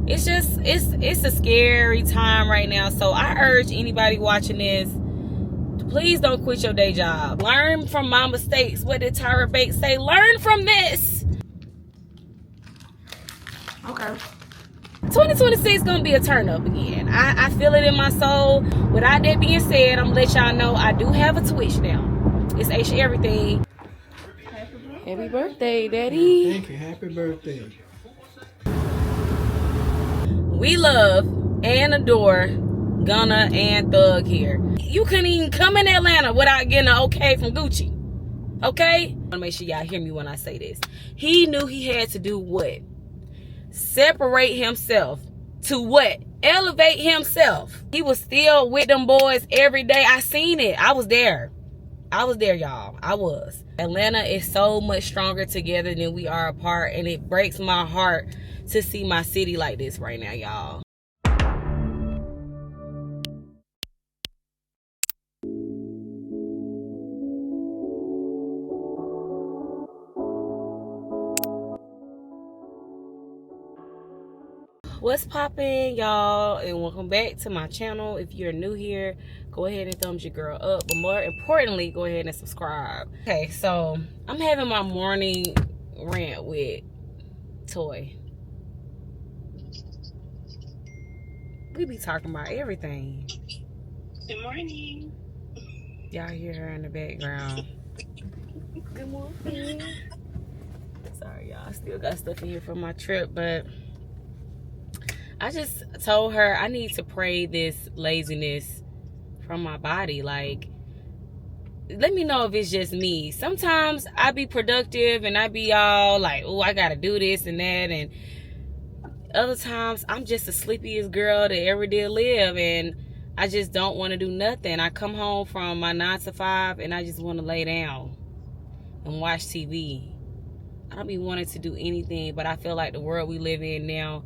it's a scary time right now. So I urge anybody watching this, please don't quit your day job. Learn from my mistakes. What did Tyra Banks say? Learn from this. Okay. 2026 gonna be a turn up again. I feel it in my soul. Without that being said, I'm gonna let y'all know I do have a Twitch now. It's Asha Everything. Happy birthday, Daddy. Thank you. Happy birthday. We love and adore Gunna and Thug here. You couldn't even come in Atlanta without getting an okay from Gucci. Okay? I want to make sure y'all hear me when I say this. He knew he had to do what? Separate himself. To what? Elevate himself. He was still with them boys every day. I seen it. I was there. Y'all. I was. Atlanta is so much stronger together than we are apart, and it breaks my heart to see my city like this right now, y'all. What's poppin', y'all, and welcome back to my channel. If you're new here, go ahead and thumbs your girl up, but more importantly, go ahead and subscribe. Okay, so I'm having my morning rant with Toy. We be talking about everything. Good morning. Y'all hear her in the background. Good morning. Sorry, y'all. I still got stuff in here from my trip, but I just told her I need to pray this laziness from my body. Like, let me know if it's just me. Sometimes I be productive and I be all like, oh, I gotta do this and that, and other times I'm just the sleepiest girl that ever did live, and I just don't want to do nothing. I come home from my 9 to 5 and I just want to lay down and watch TV. I don't be wanting to do anything, but I feel like the world we live in now,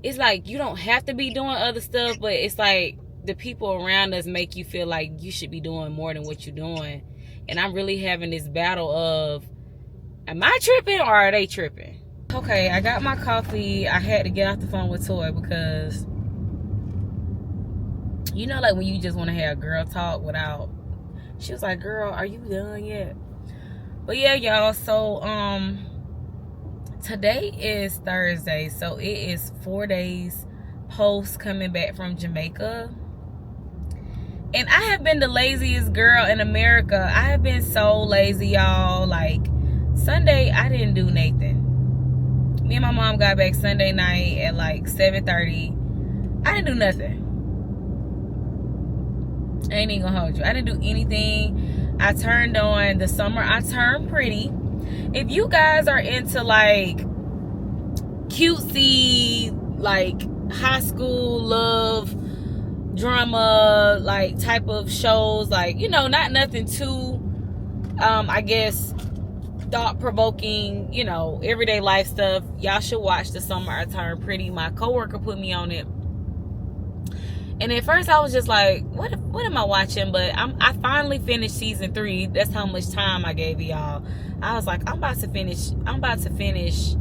it's like you don't have to be doing other stuff, but it's like the people around us make you feel like you should be doing more than what you're doing. And I'm really having this battle of, am I tripping or are they tripping? Okay, I got my coffee. I had to get off the phone with Toy because, you know, like when you just want to have girl talk without, she was like, girl, are you done yet? But yeah, y'all, so today is Thursday, so it is 4 days post coming back from Jamaica. And I have been the laziest girl in America. I have been so lazy, y'all. Like, Sunday, I didn't do nothing. Me and my mom got back Sunday night at like 7:30. I didn't do nothing. I ain't even gonna hold you. I didn't do anything. I turned on The Summer I Turned Pretty. If you guys are into like cutesy, like high school love drama, like type of shows, like, you know, not nothing too I guess thought-provoking, you know, everyday life stuff, y'all should watch The Summer I Turned Pretty. My coworker put me on it, and at first I was just like, what am I watching? But I finally finished season 3. That's how much time I gave y'all. I was like, I'm about to finish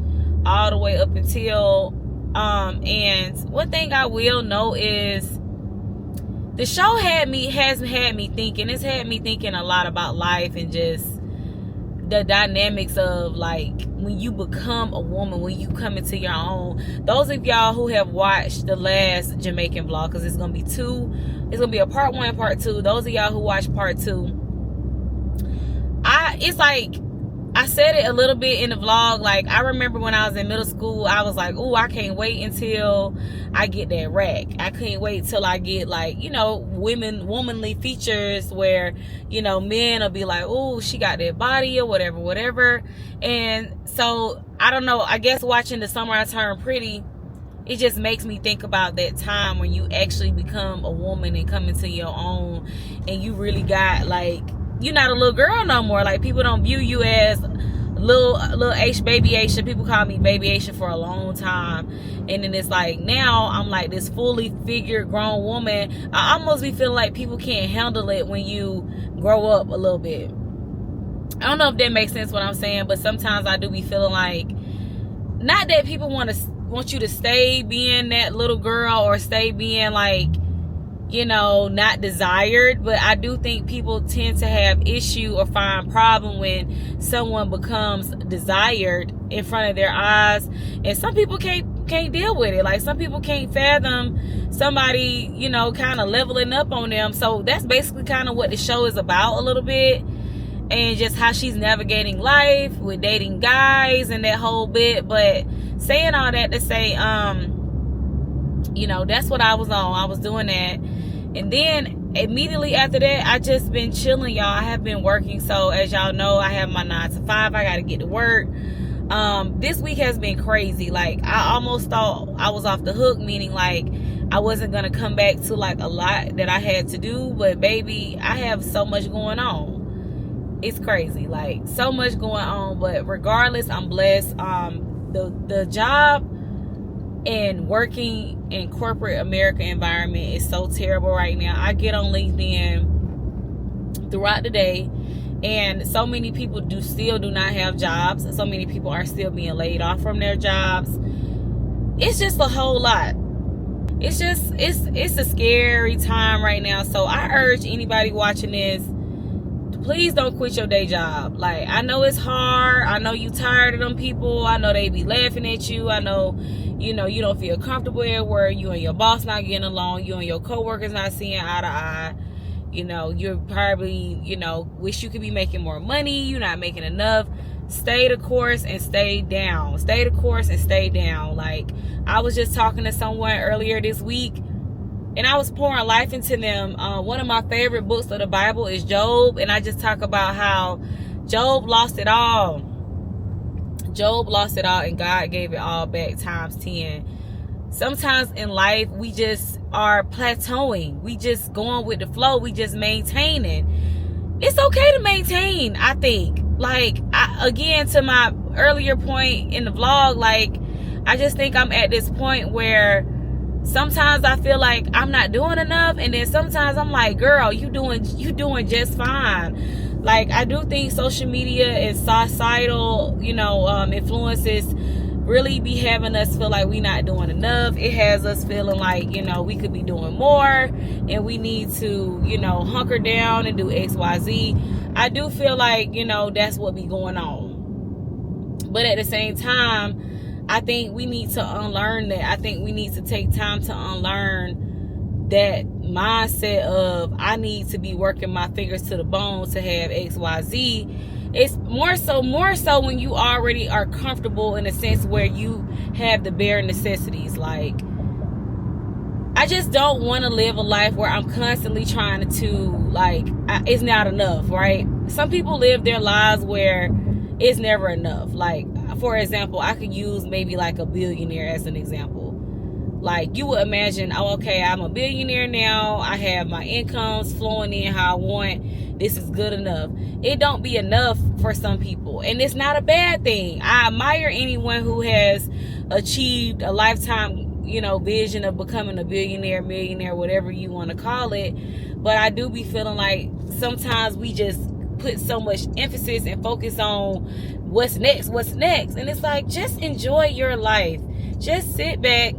all the way up until and one thing I will know is the show has had me thinking. It's had me thinking a lot about life and just the dynamics of, like, when you become a woman, when you come into your own. Those of y'all who have watched the last Jamaican vlog, because it's gonna be 2, it's gonna be a part 1 and part 2. Those of y'all who watched part 2, it's like I said it a little bit in the vlog. Like, I remember when I was in middle school, I was like, oh, I can't wait until I get that rack. I can't wait till I get, like, you know, womanly features where, you know, men will be like, oh, she got that body or whatever. And so, I don't know, I guess watching The Summer I Turned Pretty, it just makes me think about that time when you actually become a woman and come into your own, and you really got, like, you're not a little girl no more. Like, people don't view you as little baby Asha. People call me baby Asha for a long time, and then it's like now I'm like this fully figured grown woman. I almost be feeling like people can't handle it when you grow up a little bit. I don't know if that makes sense what I'm saying, but sometimes I do be feeling like, not that people want to want you to stay being that little girl or stay being like, you know, not desired. But I do think people tend to have issue or find problem when someone becomes desired in front of their eyes, and some people can't deal with it. Like, some people can't fathom somebody, you know, kind of leveling up on them. So that's basically kind of what the show is about a little bit, and just how she's navigating life with dating guys and that whole bit. But saying all that to say, you know, that's what I was on. I was doing that. And then immediately after that, I just been chilling, y'all. I have been working. So as y'all know, I have my 9 to 5. I got to get to work. This week has been crazy. Like, I almost thought I was off the hook, meaning like I wasn't going to come back to like a lot that I had to do. But baby, I have so much going on. It's crazy. Like, so much going on. But regardless, I'm blessed. The job and working in corporate America environment is so terrible right now. I get on LinkedIn throughout the day, and so many people still do not have jobs. So many people are still being laid off from their jobs. It's just a whole lot. It's a scary time right now. So I urge anybody watching this, please don't quit your day job. Like, I know it's hard. I know you tired of them people. I know they be laughing at you. I know, you know, you don't feel comfortable at work. You and your boss not getting along. You and your coworkers not seeing eye to eye. You know, you're probably, you know, wish you could be making more money. You're not making enough. Stay the course and stay down. Stay the course and stay down. Like, I was just talking to someone earlier this week, and I was pouring life into them. One of my favorite books of the Bible is Job. And I just talk about how Job lost it all. Job lost it all, and God gave it all back times 10. Sometimes in life, we just are plateauing. We just going with the flow. We just maintaining. It's okay to maintain, I think. Like, again, to my earlier point in the vlog, like, I just think I'm at this point where sometimes I feel like I'm not doing enough, and then sometimes I'm like, girl, you doing just fine. Like, I do think social media and societal, you know, influences really be having us feel like we not doing enough. It has us feeling like, you know, we could be doing more, and we need to, you know, hunker down and do XYZ. I do feel like, you know, that's what be going on. But at the same time, I think we need to unlearn that. I think we need to take time to unlearn that mindset of, I need to be working my fingers to the bone to have XYZ. It's more so when you already are comfortable in a sense where you have the bare necessities. Like, I just don't want to live a life where I'm constantly trying to, like, it's not enough, right? Some people live their lives where it's never enough. Like, for example, I could use maybe like a billionaire as an example. Like, you would imagine, oh, okay, I'm a billionaire now. I have my incomes flowing in how I want. This is good enough. It don't be enough for some people. And it's not a bad thing. I admire anyone who has achieved a lifetime, you know, vision of becoming a billionaire, millionaire, whatever you want to call it. But I do be feeling like sometimes we just put so much emphasis and focus on what's next. And it's like, just enjoy your life. Just sit back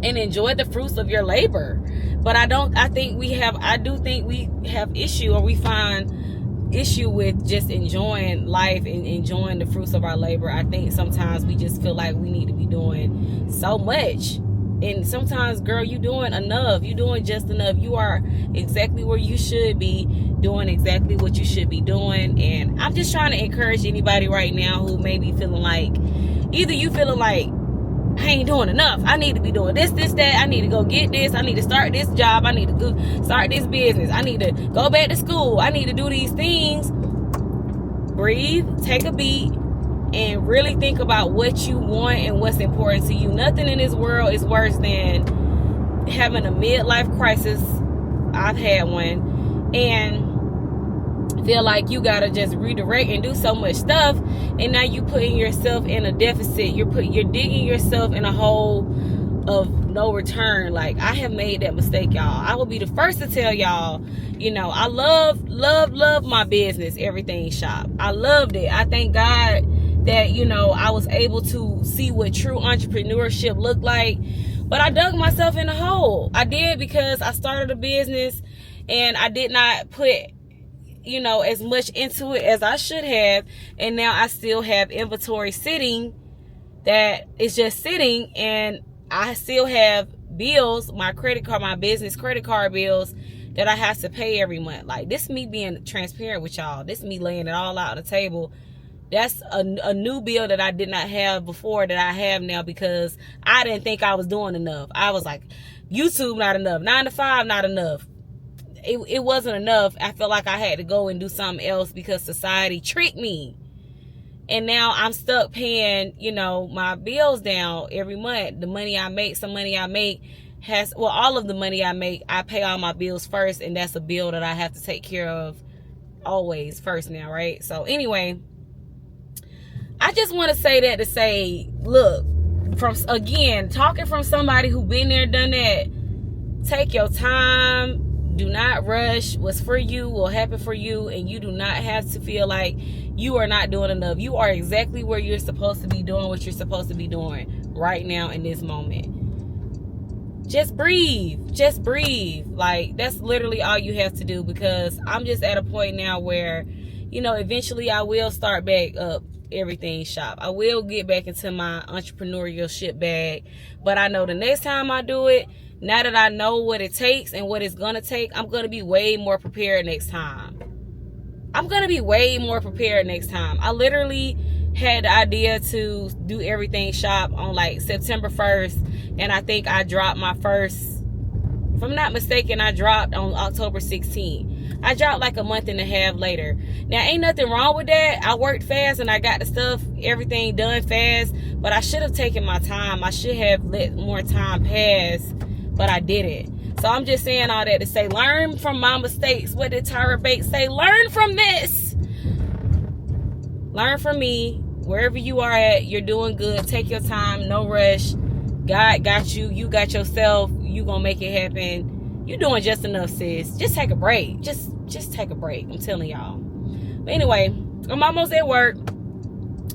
and enjoy the fruits of your labor. But I do think we have issue, or we find issue with just enjoying life and enjoying the fruits of our labor. I think sometimes we just feel like we need to be doing so much. And sometimes, girl, you doing enough. You doing just enough. You are exactly where you should be, doing exactly what you should be doing. And I'm just trying to encourage anybody right now who may be feeling like, either you feeling like, I ain't doing enough. I need to be doing this, that. I need to go get this. I need to start this job. I need to go start this business. I need to go back to school. I need to do these things. Breathe, take a beat, and really think about what you want and what's important to you. Nothing in this world is worse than having a midlife crisis. I've had one, and feel like you gotta just redirect and do so much stuff, and now you putting yourself in a deficit. You're digging yourself in a hole of no return. Like, I have made that mistake, y'all. I will be the first to tell y'all, you know, I love my business, Everything Shop. I loved it. I thank God that, you know, I was able to see what true entrepreneurship looked like. But I dug myself in a hole. I did, because I started a business and I did not put, you know, as much into it as I should have. And now I still have inventory sitting that is just sitting, and I still have bills, my credit card, my business credit card bills that I have to pay every month. Like, this me being transparent with y'all. This me laying it all out on the table. That's a new bill that I did not have before that I have now, because I didn't think I was doing enough. I was like, YouTube not enough, 9 to 5 not enough. It wasn't enough. I felt like I had to go and do something else because society tricked me. And now I'm stuck paying, you know, my bills down every month. The money I make, some money I make has, well, all of the money I make, I pay all my bills first. And that's a bill that I have to take care of always first now, right? So anyway, I just want to say that to say, look, from, again, talking from somebody who been there, done that, take your time. Do not rush. What's for you will happen for you, and you do not have to feel like you are not doing enough. You are exactly where you're supposed to be doing what you're supposed to be doing right now in this moment. Just breathe. Just breathe. Like, that's literally all you have to do, because I'm just at a point now where, you know, eventually I will start back up everything shop. I will get back into my entrepreneurial shit bag, but I know the next time I do it, now that I know what it takes and what it's gonna take, I'm gonna be way more prepared next time. I'm gonna be way more prepared next time. I literally had the idea to do everything shop on like September 1st, and I think I dropped my first, if I'm not mistaken, I dropped on October 16th. I dropped like a month and a half later. Now, ain't nothing wrong with that. I worked fast and I got the stuff, everything done fast, but I should have taken my time. I should have let more time pass, but I didn't. So I'm just saying all that to say, learn from my mistakes. What did Tyra Bates say? Learn from this. Learn from me. Wherever you are at, you're doing good. Take your time. No rush. God got you. You got yourself. You gonna make it happen. You're doing just enough, sis. Just take a break. Just take a break. I'm telling y'all. But anyway, I'm almost at work.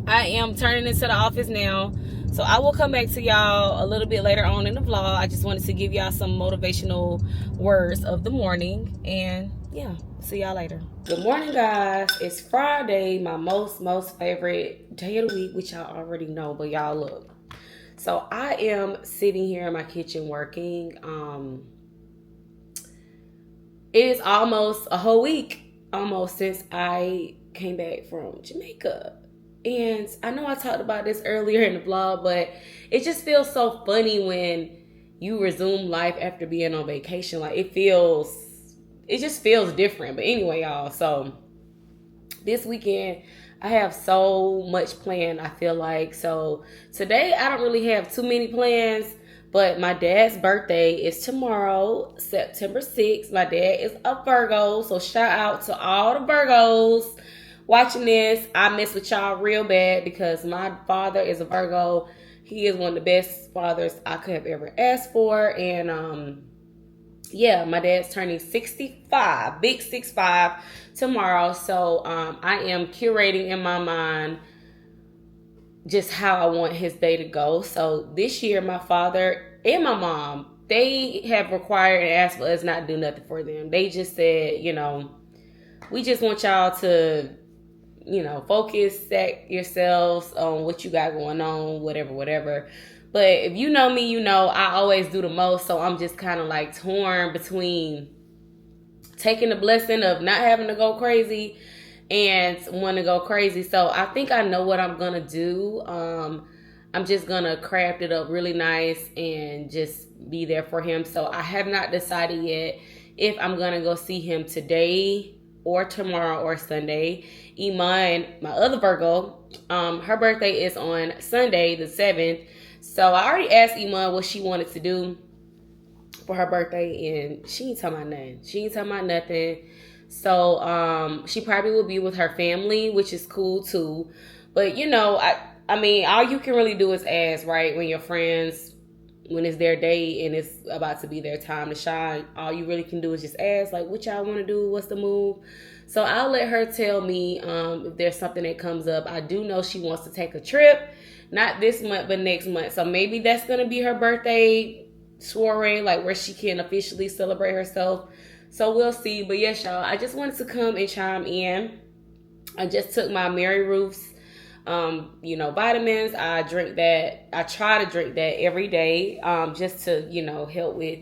I am turning into the office now. So I will come back to y'all a little bit later on in the vlog. I just wanted to give y'all some motivational words of the morning. And yeah, see y'all later. Good morning, guys. It's Friday, my most favorite day of the week, which y'all already know. But y'all look. So I am sitting here in my kitchen working. It is almost a whole week, almost, since I came back from Jamaica. And I know I talked about this earlier in the vlog, but it just feels so funny when you resume life after being on vacation. Like, it just feels different. But anyway, y'all, so this weekend I have so much planned, I feel like. So today I don't really have too many plans, but my dad's birthday is tomorrow, September 6th. My dad is a Virgo, so shout out to all the Virgos watching this. I mess with y'all real bad because my father is a Virgo. He is one of the best fathers I could have ever asked for. And yeah, my dad's turning 65, big 65 tomorrow. So I am curating in my mind just how I want his day to go. So this year, my father and my mom, they have required and asked for us not to do nothing for them. They just said, you know, we just want y'all to, you know, focus yourselves on what you got going on, whatever. But if you know me, you know I always do the most. So I'm just kind of like torn between taking the blessing of not having to go crazy and want to go crazy. So I think I know what I'm gonna do. I'm just gonna craft it up really nice and just be there for him. So I have not decided yet if I'm gonna go see him today or tomorrow or Sunday. Iman, my other Virgo, her birthday is on Sunday the 7th. So I already asked Iman what she wanted to do for her birthday, and she ain't talking about nothing. So she probably will be with her family, which is cool too. But you know, I mean, all you can really do is ask, right? When your friends when it's their day and it's about to be their time to shine, all you really can do is just ask, like, what y'all want to do? What's the move? So I'll let her tell me if there's something that comes up. I do know she wants to take a trip, not this month, but next month. So maybe that's going to be her birthday soiree, like where she can officially celebrate herself. So we'll see. But yes, y'all, I just wanted to come and chime in. I just took my Mary Ruth's vitamins. I drink that. I try to drink that every day, just to, help with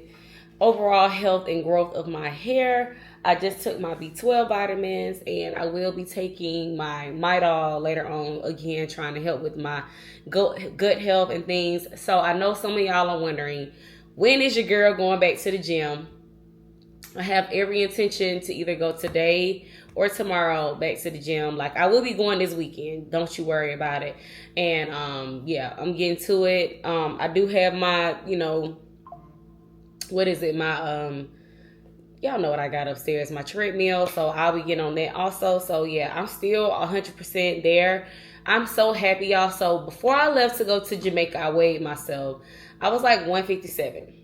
overall health and growth of my hair. I just took my B12 vitamins, and I will be taking my Midol later on, again, trying to help with my gut health and things. So I know some of y'all are wondering, when is your girl going back to the gym? I have every intention to either go today or tomorrow back to the gym. Like, I will be going this weekend. Don't you worry about it. And I'm getting to it. I do have my, what is it? My y'all know what I got upstairs, my treadmill. So I'll be getting on that also. So yeah, I'm still 100% there. I'm so happy, y'all. So before I left to go to Jamaica, I weighed myself. I was like 157.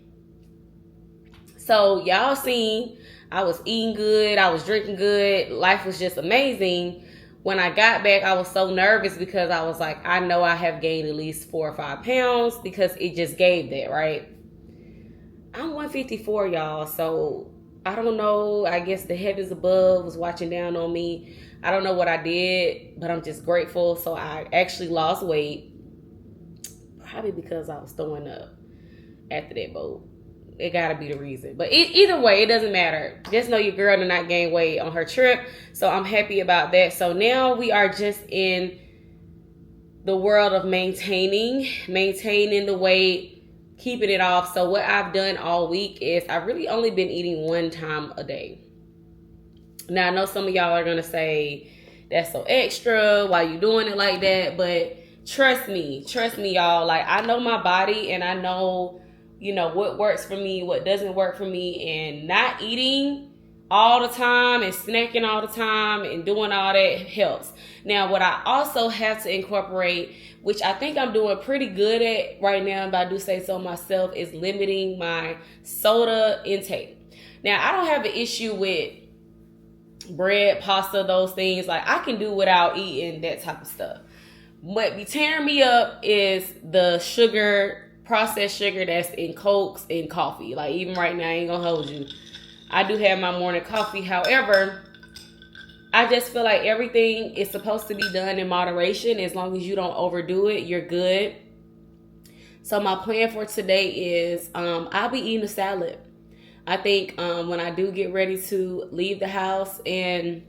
So y'all seen, I was eating good, I was drinking good, life was just amazing. When I got back, I was so nervous because I was like, I know I have gained at least 4 or 5 pounds because it just gave that, right? I'm 154, y'all, so I don't know. I guess the heavens above was watching down on me. I don't know what I did, but I'm just grateful. So I actually lost weight, probably because I was throwing up after that boat. It gotta be the reason. But either way, it doesn't matter. Just know your girl did not gain weight on her trip. So I'm happy about that. So now we are just in the world of maintaining the weight, keeping it off. So what I've done all week is I've really only been eating 1 time a day. Now, I know some of y'all are going to say, that's so extra. Why you doing it like that? But trust me, y'all. Like, I know my body, and I know, what works for me, what doesn't work for me. And not eating all the time and snacking all the time and doing all that helps. Now, what I also have to incorporate, which I think I'm doing pretty good at right now, if I do say so myself, is limiting my soda intake. Now, I don't have an issue with bread, pasta, those things. Like, I can do without eating that type of stuff. What be tearing me up is the sugar, processed sugar that's in Cokes and coffee. Like, even right now, I ain't gonna hold you. I do have my morning coffee. However, I just feel like everything is supposed to be done in moderation. As long as you don't overdo it, you're good. So my plan for today is I'll be eating a salad. I think when I do get ready to leave the house and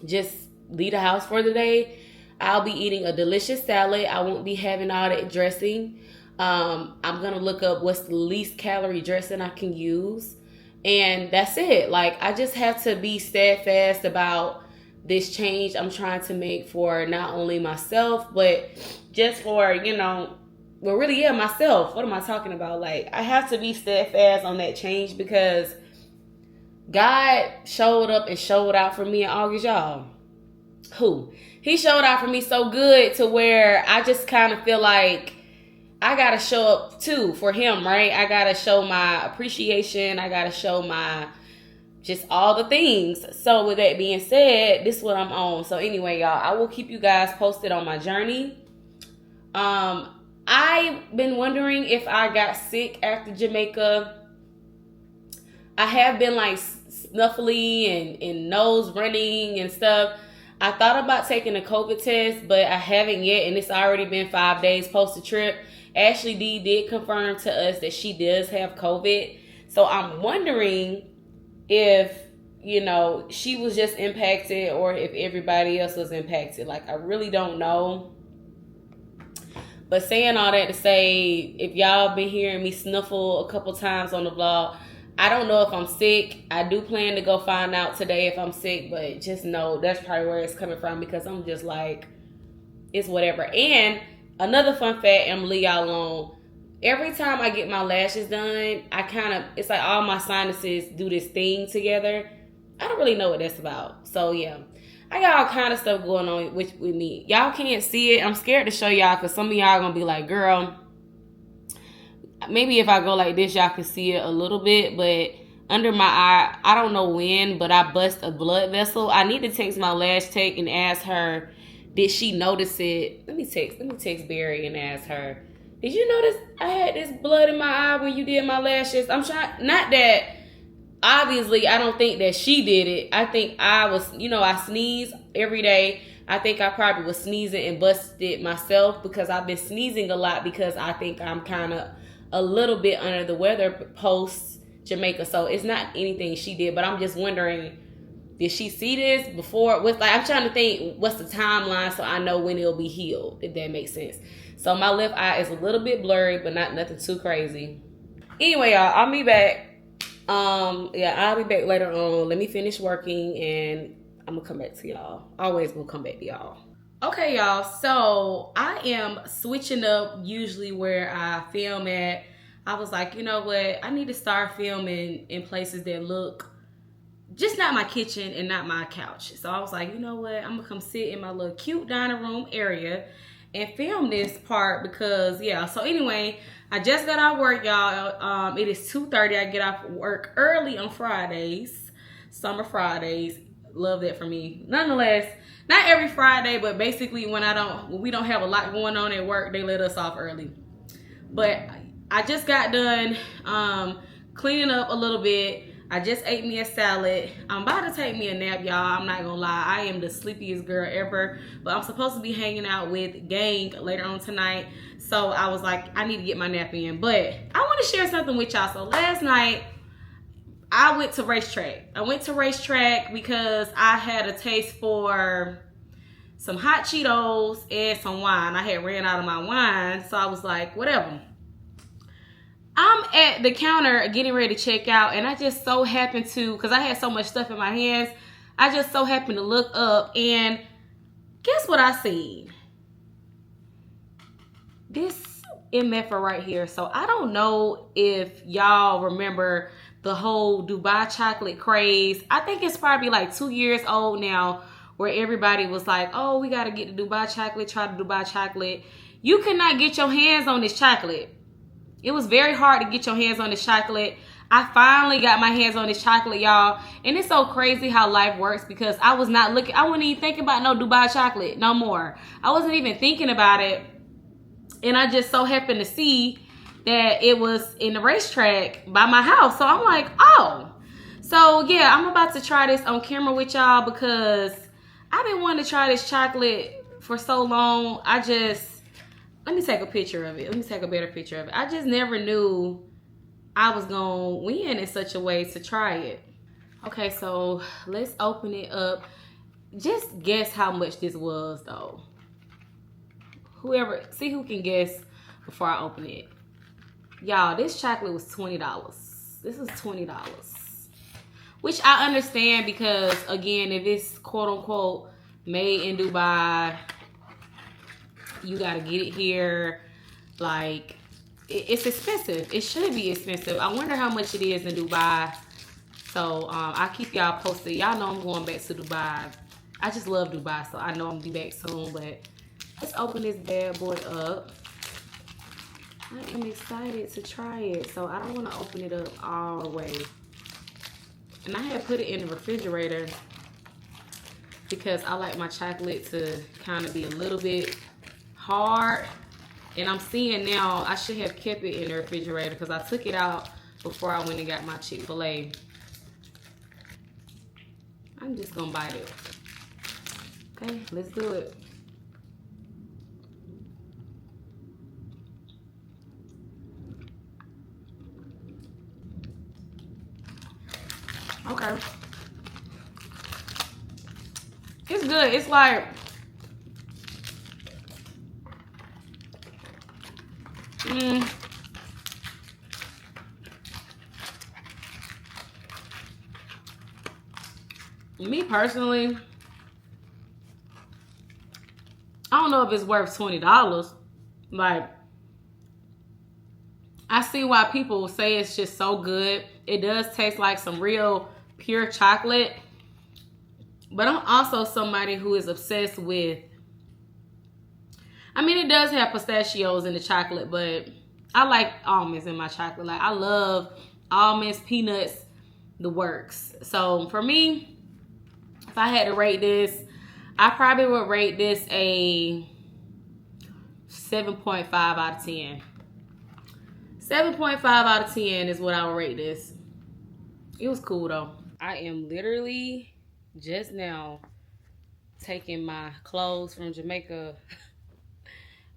just leave the house for the day, I'll be eating a delicious salad. I won't be having all that dressing. I'm going to look up what's the least calorie dressing I can use. And that's it. Like, I just have to be steadfast about this change I'm trying to make for not only myself, but just for, myself. What am I talking about? Like, I have to be steadfast on that change because God showed up and showed out for me in August, y'all. He showed out for me so good to where I just kind of feel like I got to show up too for him, right? I got to show my appreciation. I got to show my just all the things. So with that being said, this is what I'm on. So anyway, y'all, I will keep you guys posted on my journey. I've been wondering if I got sick after Jamaica. I have been like snuffly and nose running and stuff. I thought about taking a COVID test, but I haven't yet. And it's already been 5 days post the trip. Ashley D did confirm to us that she does have COVID. So I'm wondering if, she was just impacted or if everybody else was impacted. Like, I really don't know. But saying all that to say, if y'all been hearing me snuffle a couple times on the vlog, I don't know if I'm sick. I do plan to go find out today if I'm sick, but just know that's probably where it's coming from because I'm just like, it's whatever. And another fun fact, I'm gonna leave y'all alone. Every time I get my lashes done, it's like all my sinuses do this thing together. I don't really know what that's about. So yeah, I got all kind of stuff going on with me. Y'all can't see it. I'm scared to show y'all because some of y'all gonna be like, girl, maybe if I go like this, y'all can see it a little bit, but under my eye, I don't know when, but I bust a blood vessel. I need to text my lash tech and ask her, did she notice it? Let me text Barry and ask her, did you notice I had this blood in my eye when you did my lashes? I'm trying, not that, obviously, I don't think that she did it. I think I was, I sneeze every day. I think I probably was sneezing and busted myself because I've been sneezing a lot because I think I'm kind of a little bit under the weather post Jamaica. So it's not anything she did, but I'm just wondering, did she see this before? I'm trying to think what's the timeline so I know when it'll be healed, if that makes sense. So my left eye is a little bit blurry, but not nothing too crazy. Anyway, y'all, I'll be back. I'll be back later on. Let me finish working and I'm gonna come back to y'all. Always gonna come back to y'all. Okay, y'all, so I am switching up usually where I film at. I was like, you know what? I need to start filming in places that look just not my kitchen and not my couch. So I was like, you know what? I'm gonna come sit in my little cute dining room area and film this part because, yeah. So anyway, I just got out of work, y'all. It is 2:30. I get off work early on Fridays, summer Fridays. Love that for me. Nonetheless, not every Friday, but basically when we don't have a lot going on at work, they let us off early. But I just got done cleaning up a little bit. I just ate me a salad. I'm about to take me a nap, y'all. I'm not gonna lie. I am the sleepiest girl ever. But I'm supposed to be hanging out with gang later on tonight. So I was like, I need to get my nap in. But I want to share something with y'all. So last night, I went to racetrack. Because I had a taste for some hot Cheetos and some wine. I had ran out of my wine. So I was like, whatever. I'm at the counter getting ready to check out, and I just so happened to, because I had so much stuff in my hands, I just so happened to look up, and guess what I seen? This MF right here. So I don't know if y'all remember the whole Dubai chocolate craze. I think it's probably like 2 years old now, where everybody was like, oh, we got to get the Dubai chocolate, try the Dubai chocolate. You could not get your hands on this chocolate. It was very hard to get your hands on this chocolate. I finally got my hands on this chocolate, y'all. And it's so crazy how life works because I wasn't even thinking about no Dubai chocolate no more. I wasn't even thinking about it. And I just so happened to see that it was in the racetrack by my house. So I'm like, oh. So yeah, I'm about to try this on camera with y'all because I've been wanting to try this chocolate for so long. Let me take a picture of it. Let me take a better picture of it. I just never knew I was going to win in such a way to try it. Okay, so let's open it up. Just guess how much this was, though. See who can guess before I open it. Y'all, this chocolate was $20. This is $20. Which I understand because, again, if it's quote-unquote made in Dubai, you gotta get it here. Like, it's expensive. It should be expensive. I wonder how much it is in Dubai. So I'll keep y'all posted. Y'all know I'm going back to Dubai. I just love Dubai, so I know I'm gonna be back soon. But let's open this bad boy up. I am excited to try it. So I don't want to open it up all the way. And I had put it in the refrigerator because I like my chocolate to kind of be a little bit hard. And I'm seeing now I should have kept it in the refrigerator because I took it out before I went and got my Chick-fil-A. I'm just gonna bite it. Okay, let's do it. Okay. It's good. It's like me personally, I don't know if it's worth $20. Like, I see why people say it's just so good. It does taste like some real pure chocolate. But I'm also somebody who is obsessed with, I mean, it does have pistachios in the chocolate, but I like almonds in my chocolate. Like, I love almonds, peanuts, the works. So for me, if I had to rate this, I probably would rate this a 7.5 out of 10. 7.5 out of 10 is what I would rate this. It was cool though. I am literally just now taking my clothes from Jamaica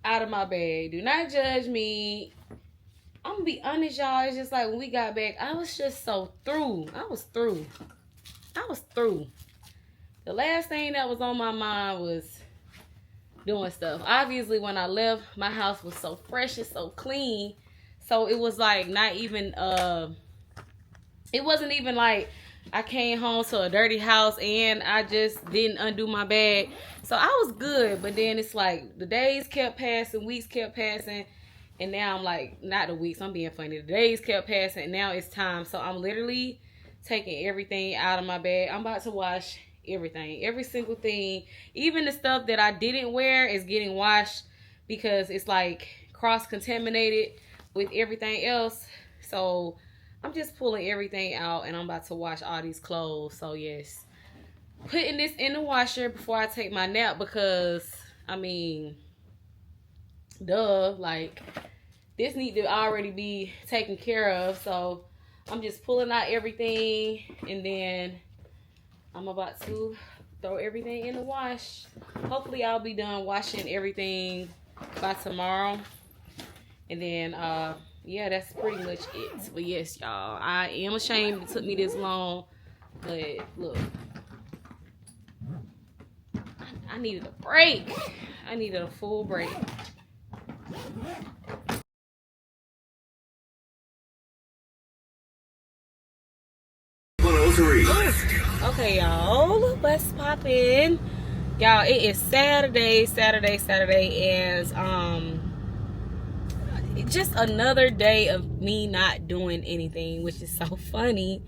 out of my bag. Do not judge me. I'm gonna be honest, y'all. It's just like when we got back, I was just so through. I was through. The last thing that was on my mind was doing stuff. Obviously, when I left, my house was so fresh and so clean. So it was like not even, it wasn't even like I came home to a dirty house and I just didn't undo my bag. So I was good. But then it's like the days kept passing, weeks kept passing. And now I'm like, not the weeks, I'm being funny. The days kept passing and now it's time. So I'm literally taking everything out of my bag. I'm about to wash everything, every single thing. Even the stuff that I didn't wear is getting washed because it's like cross-contaminated with everything else. So I'm just pulling everything out and I'm about to wash all these clothes. So yes, putting this in the washer before I take my nap because, I mean, duh, like, this need to already be taken care of. So I'm just pulling out everything and then I'm about to throw everything in the wash. Hopefully I'll be done washing everything by tomorrow. And then, yeah, that's pretty much it. But yes, y'all, I am ashamed it took me this long. But look, I needed a break. I needed a full break. Okay, y'all, let's pop in. Y'all, it is Saturday, and just another day of me not doing anything, which is so funny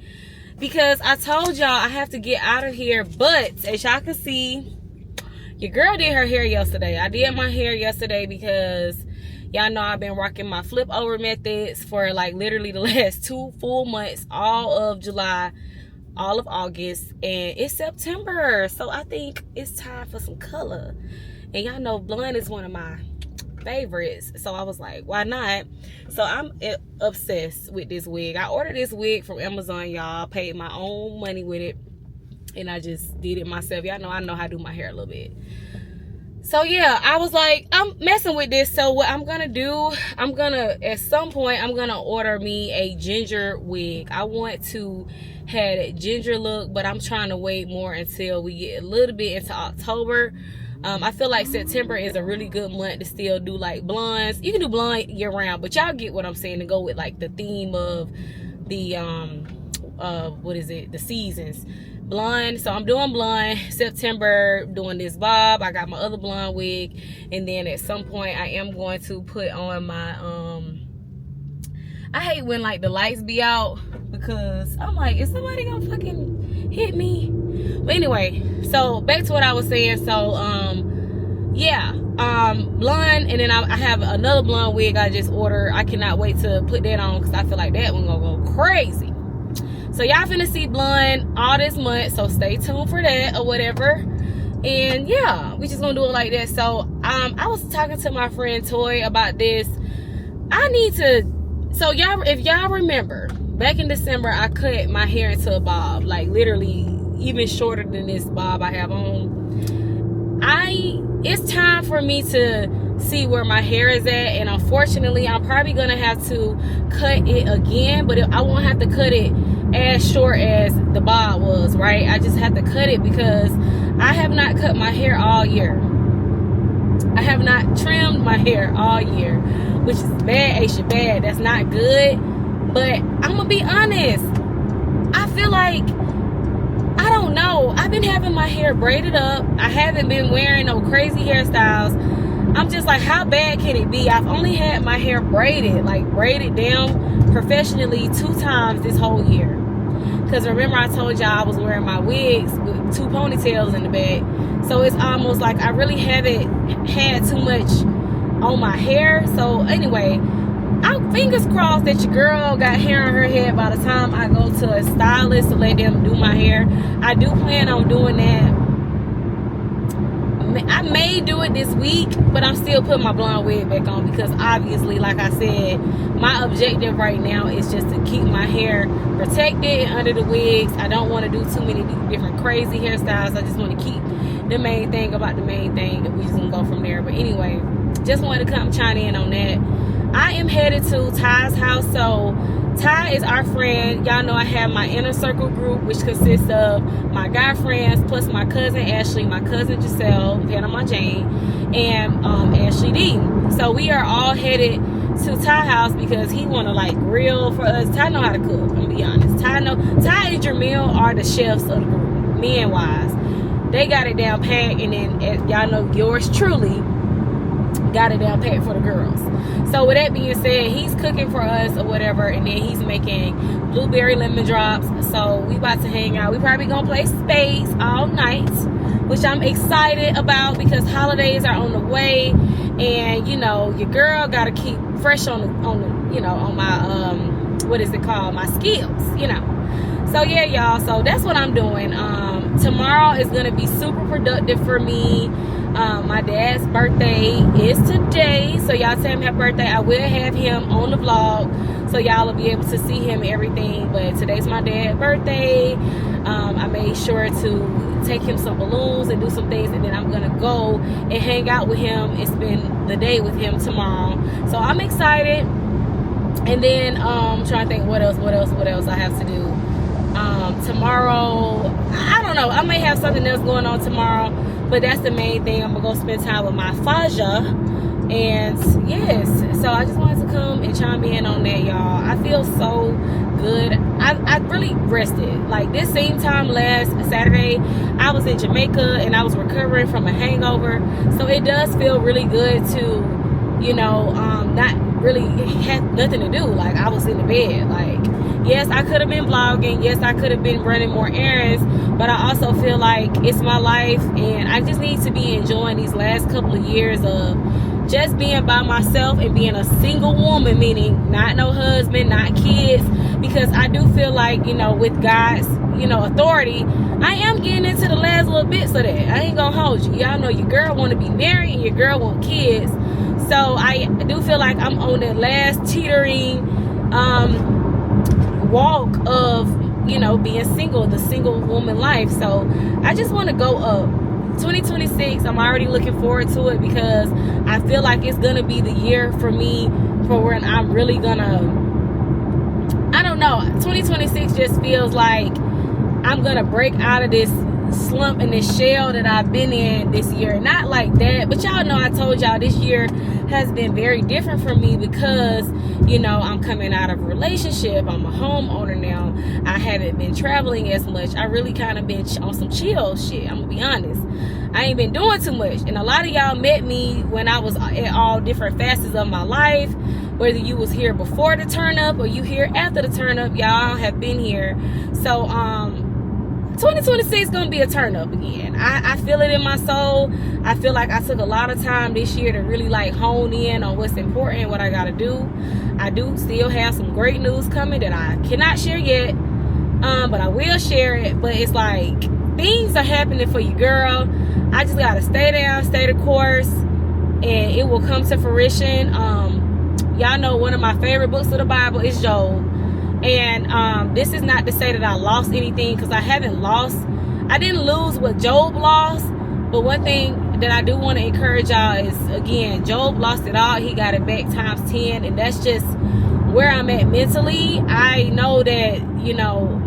because I told y'all I have to get out of here. But as y'all can see, your girl did her hair yesterday. I did my hair yesterday because y'all know I've been rocking my flip over methods for like literally the last 2 full months, all of July, all of August, and it's September, so I think it's time for some color. And y'all know blonde is one of my favorites, so I was like, why not? So I'm obsessed with this wig. I ordered this wig from Amazon, y'all. Paid my own money with it, and I just did it myself. Y'all know I know how to do my hair a little bit. So yeah, I was like, I'm messing with this. So what I'm gonna do, at some point I'm gonna order me a ginger wig. I want to have a ginger look, but I'm trying to wait more until we get a little bit into October. I feel like September is a really good month to still do like blondes. You can do blonde year round, but y'all get what I'm saying, to go with like the theme of the what is it, the seasons. Blonde. So I'm doing blonde September, doing this bob. I got my other blonde wig, and then at some point I am going to put on my I hate when like the lights be out because I'm like, is somebody gonna fucking hit me? But anyway, so back to what I was saying. So yeah, blonde, and then I have another blonde wig I just ordered. I cannot wait to put that on because I feel like that one gonna go crazy. So y'all finna see blonde all this month, so stay tuned for that or whatever. And yeah, we just gonna do it like that. So I was talking to my friend Toy about this. I need to, so y'all, if y'all remember, back in December I cut my hair into a bob, like literally even shorter than this bob I have on. It's time for me to see where my hair is at, and unfortunately I'm probably gonna have to cut it again, but I won't have to cut it as short as the bob was, right? I just have to cut it because I have not cut my hair all year. I have not trimmed my hair all year, which is bad, Asha, bad. That's not good. But I'm gonna be honest, I feel like, I don't know, I've been having my hair braided up. I haven't been wearing no crazy hairstyles. I'm just like, how bad can it be? I've only had my hair braided, like braided down professionally 2 times this whole year. Because remember I told y'all I was wearing my wigs with 2 ponytails in the back. So it's almost like I really haven't had too much on my hair. So anyway, fingers crossed that your girl got hair on her head by the time I go to a stylist to let them do my hair. I do plan on doing that. I may do it this week, but I'm still putting my blonde wig back on because obviously, like I said, my objective right now is just to keep my hair protected under the wigs. I don't want to do too many different crazy hairstyles. I just want to keep the main thing about the main thing, and we just gonna go from there. But anyway, just wanted to come chime in on that. I am headed to Ty's house. So Ty is our friend. Y'all know I have my inner circle group, which consists of my guy friends plus my cousin Ashley, my cousin Giselle, Panama Jane, and Ashley D. So we are all headed to Ty house because he want to like grill for us. Ty know how to cook, I'm gonna be honest. Ty and Jamil are the chefs of the group, men wise. They got it down pat, and then y'all know yours truly got it down pat for the girls. So with that being said, he's cooking for us or whatever, and then he's making blueberry lemon drops. So we about to hang out. We probably gonna play spades all night, which I'm excited about because holidays are on the way, and you know your girl gotta keep fresh on the you know, on my what is it called, my skills, you know. So yeah, y'all, so that's what I'm doing. Tomorrow is gonna be super productive for me. My dad's birthday is today, so y'all tell him happy birthday. I will have him on the vlog, so y'all will be able to see him and everything. But today's my dad's birthday. I made sure to take him some balloons and do some things, and then I'm gonna go and hang out with him and spend the day with him tomorrow. So I'm excited. And then I'm trying to think what else I have to do. Tomorrow, I don't know, I may have something else going on tomorrow, but that's the main thing. I'm gonna go spend time with my Faja. And yes, so I just wanted to come and chime in on that, y'all. I feel so good. I really rested. Like this same time last Saturday, I was in Jamaica and I was recovering from a hangover, so it does feel really good to, you know, not really have nothing to do. Like I was in the bed. Like yes, I could have been vlogging, yes, I could have been running more errands, but I also feel like it's my life, and I just need to be enjoying these last couple of years of just being by myself and being a single woman, meaning not no husband, not kids, because I do feel like, you know, with God's, you know, authority, I am getting into the last little bits of that. I ain't gonna hold you. Y'all know your girl want to be married and your girl want kids. So I do feel like I'm on that last teetering walk of, you know, being single, the single woman life. So I just want to go up. 2026, I'm already looking forward to it because I feel like it's gonna be the year for me for when I'm really gonna, I don't know, 2026 just feels like I'm gonna break out of this slump and this shell that I've been in this year. Not like that, but y'all know I told y'all this year has been very different for me because, you know, I'm coming out of a relationship. I'm a homeowner now. I haven't been traveling as much. I really kind of been on some chill shit, I'm gonna be honest. I ain't been doing too much, and a lot of y'all met me when I was at all different facets of my life, whether you was here before the turn up or you here after the turn up. Y'all have been here. So 2026 is gonna be a turn up again. I feel it in my soul. I feel like I took a lot of time this year to really like hone in on what's important, what I gotta do. I do still have some great news coming that I cannot share yet, but I will share it. But it's like things are happening for you, girl. I just gotta stay down, stay the course, and it will come to fruition. Y'all know one of my favorite books of the Bible is Job. And this is not to say that I lost anything, because I haven't lost. I didn't lose what Job lost. But one thing that I do want to encourage y'all is, again, Job lost it all. He got it back times 10. And that's just where I'm at mentally. I know that, you know,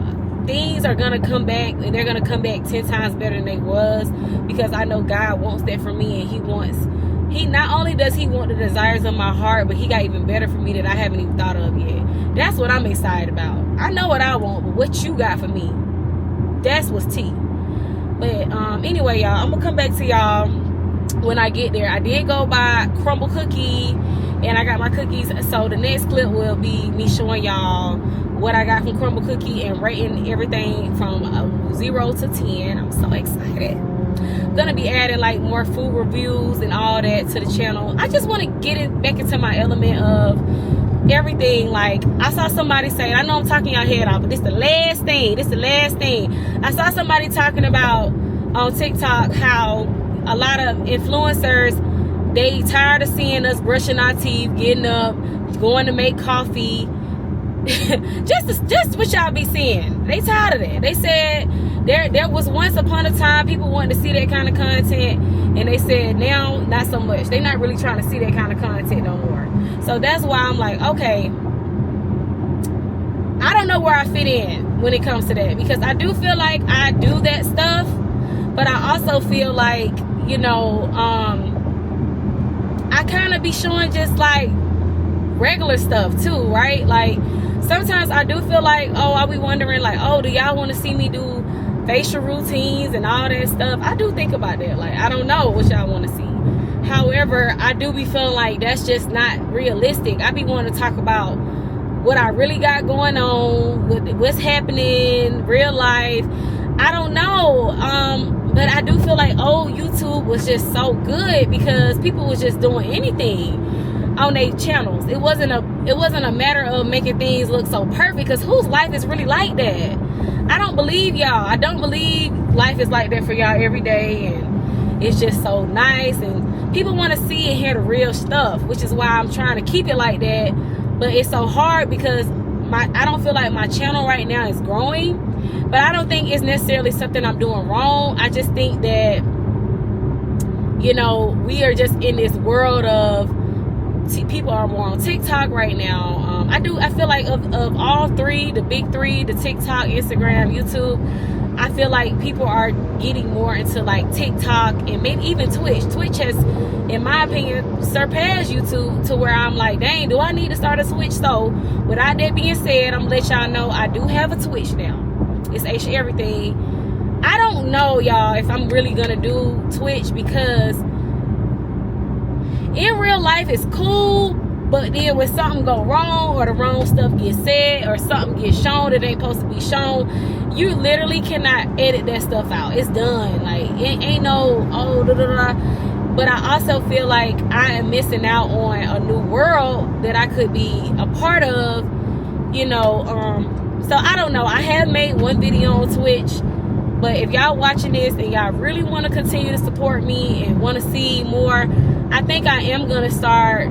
things are going to come back, and they're going to come back 10 times better than they was, because I know God wants that for me. And he not only does he want the desires of my heart, but he got even better for me that I haven't even thought of yet. That's what I'm excited about. I know what I want, but what you got for me, that's what's tea. But anyway, y'all, I'm gonna come back to y'all when I get there. I did go buy crumble cookie, and I got my cookies. So the next clip will be me showing y'all what I got from crumble cookie and rating everything from 0 to 10. I'm so excited. I'm gonna be adding like more food reviews and all that to the channel. I just want to get it back into my element of everything. Like, I saw somebody say, I know I'm talking your head off, but this the last thing. I saw somebody talking about on TikTok how a lot of influencers, they tired of seeing us brushing our teeth, getting up, going to make coffee. just what y'all be seeing. They tired of that. They said there was once upon a time people wanted to see that kind of content, and they said now not so much. They're not really trying to see that kind of content no more. So that's why I'm like, okay, I don't know where I fit in when it comes to that, because I do feel like I do that stuff, but I also feel like, you know, I kind of be showing just like regular stuff too, right? Like, sometimes I do feel like, oh, I'll be wondering like, oh, do y'all want to see me do facial routines and all that stuff? I do think about that. Like, I don't know what y'all want to see. However, I do be feeling like that's just not realistic. I be wanting to talk about what I really got going on, what's happening, real life. I don't know. But I do feel like old YouTube was just so good because people was just doing anything on their channels. It wasn't a matter of making things look so perfect, because whose life is really like that? I don't believe y'all. I don't believe life is like that for y'all every day, and it's just so nice, and people want to see and hear the real stuff, which is why I'm trying to keep it like that. But it's so hard because I don't feel like my channel right now is growing, but I don't think it's necessarily something I'm doing wrong. I just think that, you know, we are just in this world of people are more on TikTok right now. I feel like of all three, the big three, the TikTok, Instagram, YouTube, I feel like people are getting more into like TikTok and maybe even Twitch. Twitch has, in my opinion, surpassed YouTube to where I'm like, dang, do I need to start a Twitch? So without that being said, I'm gonna let y'all know I do have a Twitch now. It's Asha Everything. I don't know, y'all, if I'm really gonna do Twitch, because in real life it's cool, but then when something go wrong or the wrong stuff gets said or something gets shown that ain't supposed to be shown, you literally cannot edit that stuff out. It's done. Like, it ain't no but I also feel like I am missing out on a new world that I could be a part of, you know. So I don't know. I have made one video on Twitch, but if y'all watching this and y'all really want to continue to support me and want to see more, I think I am going to start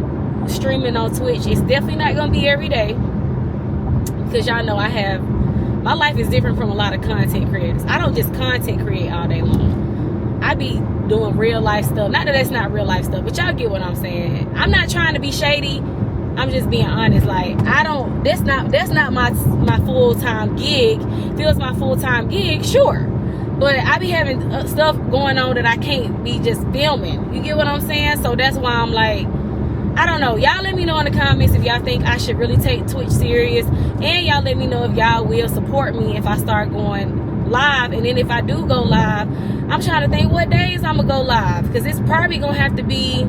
streaming on Twitch. It's definitely not going to be every day, because y'all know my life is different from a lot of content creators. I don't just content create all day long. I be doing real life stuff. Not that that's not real life stuff, but y'all get what I'm saying. I'm not trying to be shady. I'm just being honest. Like, that's not my full-time gig. If it was my full-time gig, sure. But I be having stuff going on that I can't be just filming. You get what I'm saying? So that's why I'm like, I don't know. Y'all let me know in the comments if y'all think I should really take Twitch serious. And y'all let me know if y'all will support me if I start going live. And then if I do go live, I'm trying to think what days I'm going to go live. Because it's probably going to have to be,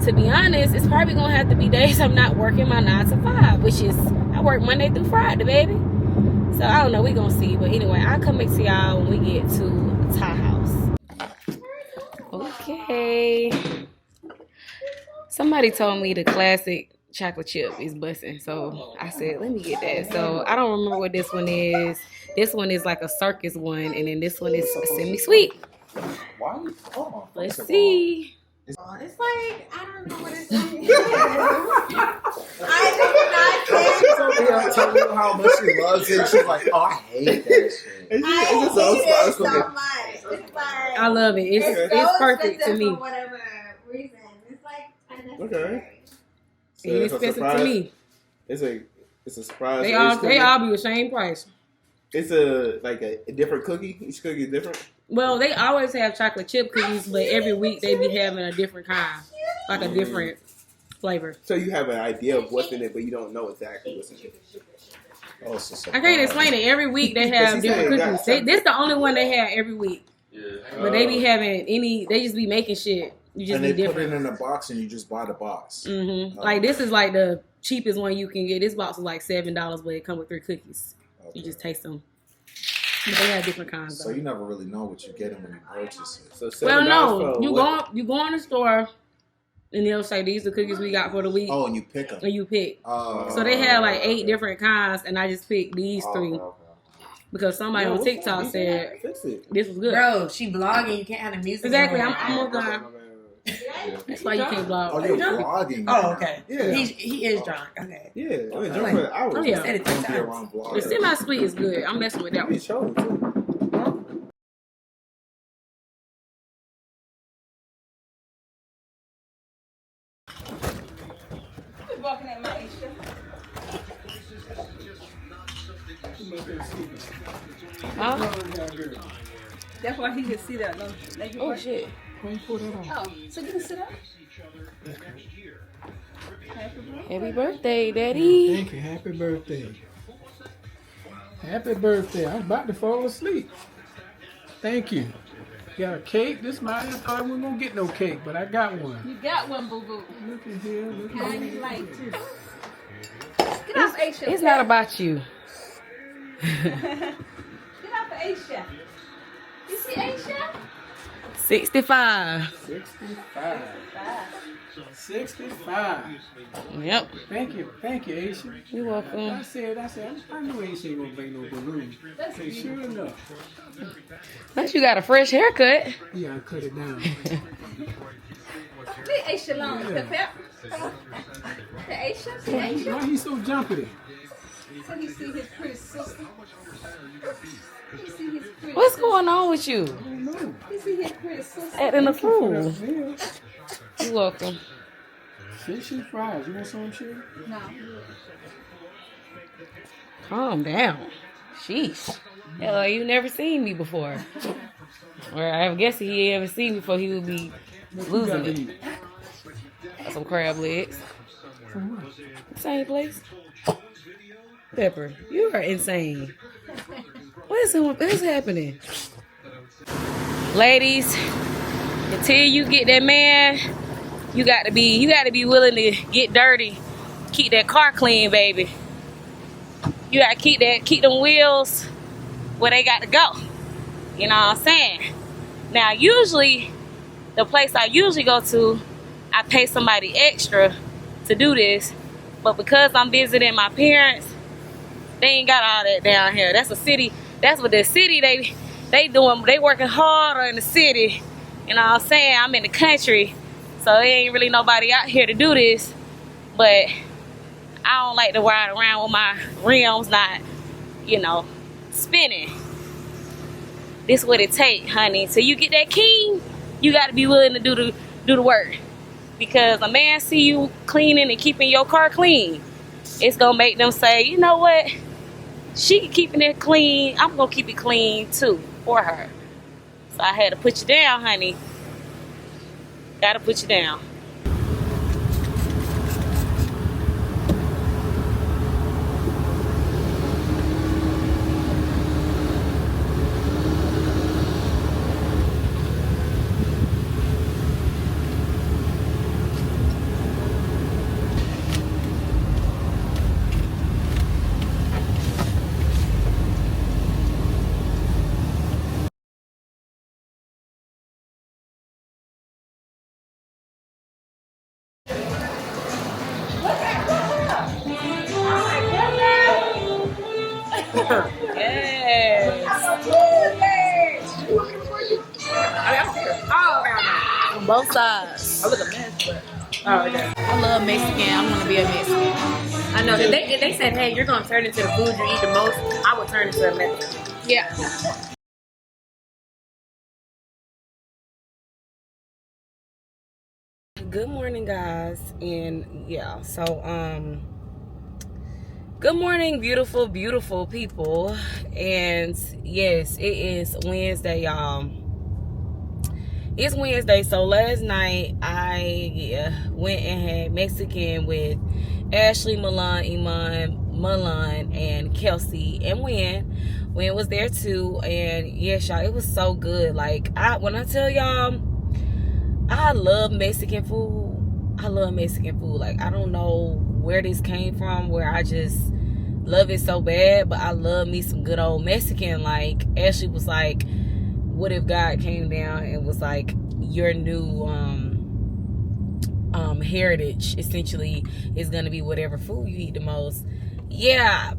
to be honest, it's probably going to have to be days I'm not working my 9 to 5. Which is, I work Monday through Friday, baby. So I don't know, we gonna see. But anyway, I'll come back to y'all when we get to Thai house. Okay. Somebody told me the classic chocolate chip is busting. So I said, let me get that. So I don't remember what this one is. This one is like a circus one, and then this one is semi-sweet. Let's see. It's like, I don't know what it's like. I did not say. She's over here telling you how much she loves it. She's like, oh, I hate that shit. I hate it so much. It's like, I love it. It's perfect to me. For whatever reason. It's like unnecessary. Okay. So It's expensive to me. It's a surprise. They all be the same price. It's a different cookie. Each cookie is different. Well, they always have chocolate chip cookies, but every week they be having a different kind, like a different flavor. So you have an idea of what's in it, but you don't know exactly what's in it. Oh, so I can't explain it. Every week they have different cookies. This is the only one they have every week. yeah. But they be having they just be making shit. You just And be they put different. it in a box and you just buy the box. Like, this is like the cheapest one you can get. This box is like $7, but it come with 3 cookies. Okay. You just taste them. But they have different kinds. So you never really know what you're getting when you purchase it. So Well, $7 no, for you what? go in the store. And they'll say, these are the cookies we got for the week. Oh, and you pick them. And you pick. So they have like 8 different kinds, and I just picked these 3. Because somebody on TikTok said this was good. Bro, she vlogging. You can't have the music. Exactly. I'm almost done. That's why you can't vlog. Oh, you're vlogging. Oh, okay. Yeah. He is drunk. Okay. Yeah. I mean, drunk for hours. Oh, yeah. Said it 3 times. The semi-sweet is good. I'm messing with that one. Walking at my Asha. Huh? That's why he can see that. No, Oh, shit. Oh, so you can sit up. Happy birthday, Daddy. Thank you. Happy birthday. Happy birthday. I'm about to fall asleep. Thank you. Got a cake. This might have thought we weren't going to get no cake, but I got one. You got one, boo boo. Look at here. Look How at you here. like to? Get off Asha. It's not about you. Get off Asha. You see Asha? 65. 65. 65. Yep. Thank you. Thank you, Asha. You're welcome. I knew Asha ain't going to bring no balloon. Say, sure enough. Unless you got a fresh haircut. Yeah, I cut it down. Leave Asha alone. The pep. The Asha. See Asha. Why he so jumpy? So he see his pretty sister. He see his pretty What's sister. going on with you? I don't know. He see his pretty sister. Acting a fool. Yeah. You're welcome. Fish and fries. You want some shit? No. Calm down. Sheesh. Hell, you never seen me before. Or I guess if he ever seen me before, he would be losing it. Some crab legs. Same place. Pepper, you are insane. What's happening? Ladies, until you get that man, you got to be willing to get dirty. Keep that car clean, baby. You gotta keep them wheels where they got to go. You know what I'm saying? Now, usually, the place I usually go to, I pay somebody extra to do this. But because I'm visiting my parents, they ain't got all that down here. That's a city. That's what the city they doing. They working harder in the city. You know what I'm saying? I'm in the country, so there ain't really nobody out here to do this. But I don't like to ride around with my rims not, spinning. This what it take, honey. So you get that king, you got to be willing to do the work. Because a man see you cleaning and keeping your car clean, it's gonna make them say, you know what? She keeping it clean. I'm gonna keep it clean too for her. So I had to put you down, honey. Gotta put you down. Yes. On both sides. I look a mess, but I love Mexican. I want to be a Mexican. I know if they said, hey, you're gonna turn into the food you eat the most, I would turn into a Mexican. Yeah. Good morning, guys. And yeah, so good morning, beautiful, beautiful people. And yes, it is Wednesday, y'all. It's Wednesday. So last night I went and had Mexican with Ashley, Milan, Milan, and Kelsey, and Wynn was there too. And yes, y'all, it was so good. Like, when I tell y'all, I love Mexican food. I love Mexican food. Like, I don't know where this came from, where I just love it so bad, but I love me some good old Mexican. Like, Ashley was like, what if God came down and was like, your new heritage essentially is going to be whatever food you eat the most. Yeah,